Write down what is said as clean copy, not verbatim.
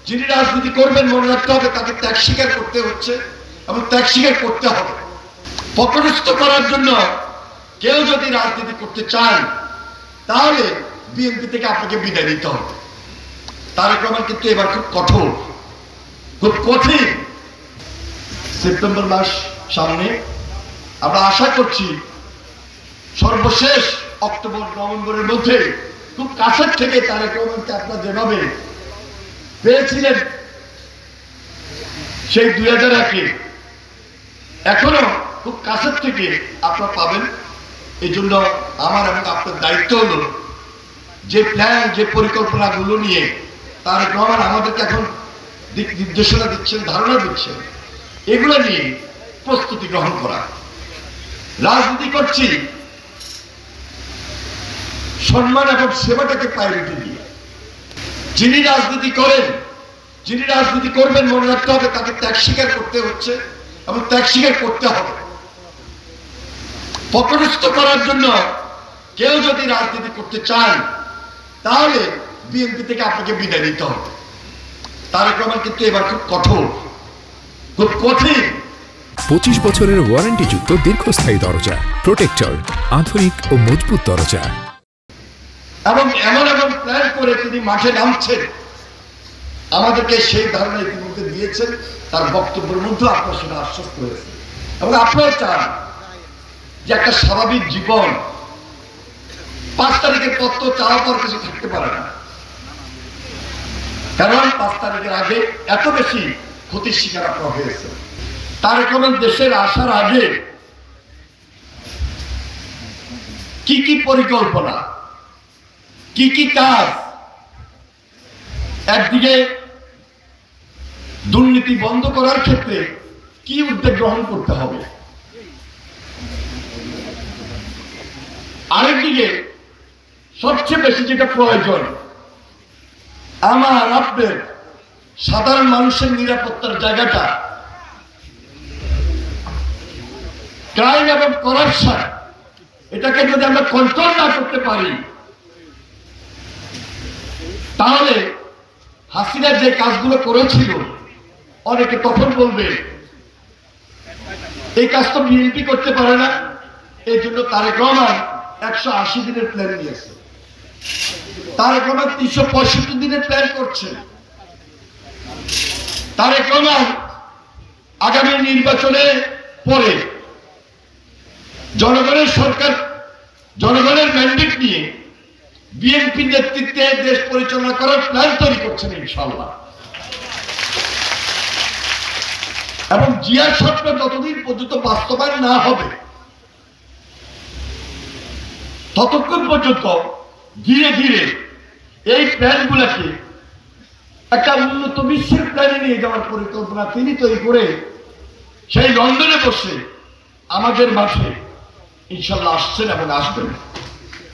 যিনি রাজনীতি করবেন মনে রাখতে হবে তাকে ত্যাগ স্বীকার করতে হচ্ছে এবং ত্যাগ স্বীকার করতে হবে। পকটস্থ করার জন্য কেউ যদি রাজনীতি করতে চান তাহলে বিএনপি থেকে আপনাকে বিদায় নিতে হবে। তারেক রহমান কিন্তু এবার খুব কঠোর, খুব কঠিন। সেপ্টেম্বর মাস সামনে, আমরা আশা করছি সর্বশেষ অক্টোবর নভেম্বরের মধ্যে খুব কাছের থেকে তারেক রহমানকে আপনারা যেভাবে পেয়েছিলেন সেই 2001-এ, এখনো খুব কাছের থেকে আপনারা পাবেন। এই জন্য আমার এবং আপনার দায়িত্ব হলো যে প্ল্যান, যে পরিকল্পনাগুলো নিয়ে তারেক রহমান আমাদেরকে এখন দিক নির্দেশনা দিচ্ছেন, ধারণা দিচ্ছেন, এগুলো নিয়ে প্রস্তুতি গ্রহণ করা। রাজনীতি করছি সম্মান এবং সেবাটাকে প্রায়োরিটি দিয়ে। যিনি রাজনীতি করেন, যিনি রাজনীতি করবেন মনে রাখতে হবে তাকে ত্যাগ স্বীকার করতে হচ্ছে এবং ত্যাগ স্বীকার করতে হবে। পকটস্থ করার জন্য কেউ যদি রাজনীতি করতে চান তাহলে বিএনপি থেকে আপনাকে বিদায় নিতে হবে। তারেক রহমান কিন্তু এবার খুব কঠোর, খুব কঠিন। 25 বছরের ওয়ারেন্টিযুক্ত দীর্ঘস্থায়ী দরজা প্রোটেক্টর, আধুনিক ও মজবুত দরজা। এবং এমন এমন প্ল্যান করে তিনি মাঠে নামছেন, আমাদেরকে সেই ধারণা ইতিমধ্যে দিয়েছেন। তার বক্তব্যের মধ্যে আপনার সেটা আশ্বস্ত হয়েছে। এবং আপনারা চান যে একটা স্বাভাবিক জীবন, 5 তারিখের পর তো চাওয়া পাওয়ার কিছু থাকতে পারে না, কারণ 5 তারিখের আগে এত বেশি ক্ষতির শিকার আপনারা হয়েছে। তারেক রহমান দেশের আসার আগে কি কি পরিকল্পনা, কি কি কাজ, একদিকে দুর্নীতি বন্ধ করার ক্ষেত্রে কি উদ্যোগ গ্রহণ করতে হবে, আরেকদিকে সবচেয়ে বেশি যেটা প্রয়োজন আমার আপনার সাধারণ মানুষের নিরাপত্তার জায়গাটা, ক্রাইম এবং করাপশন, এটাকে যদি আমরা কন্ট্রোল না করতে পারি তাহলে হাসিনা যে কাজগুলো করেছিল অনেকে তখন বলবে এই কাজ তো বিএনপি করতে পারে না। এই জন্য তারেক রহমান 180 দিনের প্ল্যান নিয়েছে, তারেক রহমান 365 দিনের প্ল্যান করছে। তারেক রহমান আগামী নির্বাচনে পরে জনগণের সরকার, জনগণের ম্যান্ডেট নিয়ে বিএনপি নেতৃত্বে দেশ পরিচালনা করার প্ল্যান তৈরি করছেন ইনশাআল্লাহ। এবং জিয়ার স্বপ্ন যতদিন পর্যন্ত বাস্তবায়ন না হবে ততক্ষণ পর্যন্ত ধীরে ধীরে এই প্ল্যানগুলোকে একটা উন্নত বিশ্বের প্ল্যানে নিয়ে যাওয়ার পরিকল্পনা তিনি তৈরি করে সেই লন্ডনে বসে আমাদের মাঠে ইনশাআল্লাহ আসছেন এবং আসবেন।